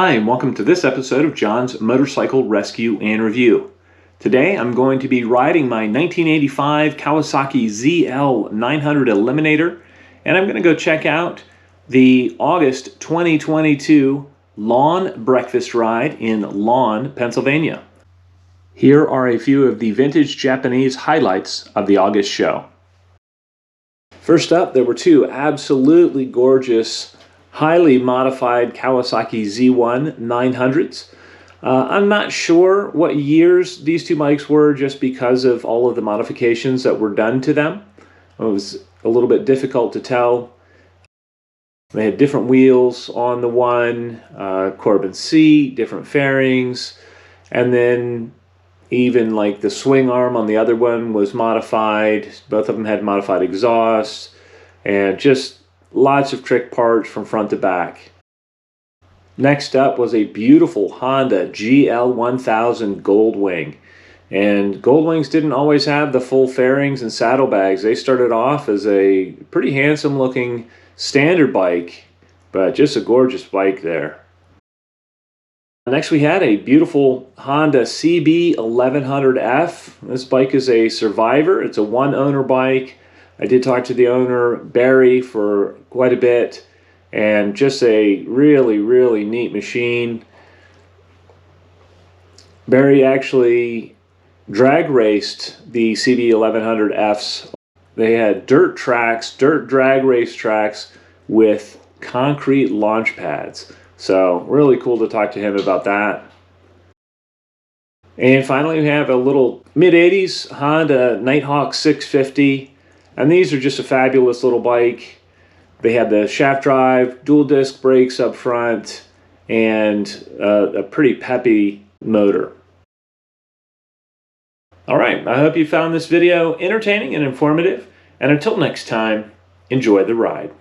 Hi, and welcome to this episode of John's Motorcycle Rescue and Review. Today I'm going to be riding my 1985 Kawasaki ZL900 Eliminator, and I'm going to go check out the August 2022 Lawn Breakfast Ride in Lawn, Pennsylvania. Here are a few of the vintage Japanese highlights of the August show. First up, there were two absolutely gorgeous highly modified Kawasaki Z1 900s. I'm not sure what years these two bikes were just because of all of the modifications that were done to them. It was a little bit difficult to tell. They had different wheels on the one, Corbin seat, different fairings, and then even like the swing arm on the other one was modified. Both of them had modified exhausts and just lots of trick parts from front to back. Next up was a beautiful Honda GL1000 Goldwing. And Goldwings didn't always have the full fairings and saddlebags. They started off as a pretty handsome looking standard bike, but just a gorgeous bike there. Next we had a beautiful Honda CB1100F. This bike is a survivor. It's a one owner bike. I did talk to the owner, Barry, for quite a bit, and just a really, really neat machine. Barry actually drag raced the CB1100Fs. They had dirt tracks, dirt drag race tracks with concrete launch pads. So really cool to talk to him about that. And finally we have a little mid-80s Honda Nighthawk 650. And these are just a fabulous little bike. They had the shaft drive, dual disc brakes up front, and a pretty peppy motor. All right, I hope you found this video entertaining and informative. And until next time, enjoy the ride.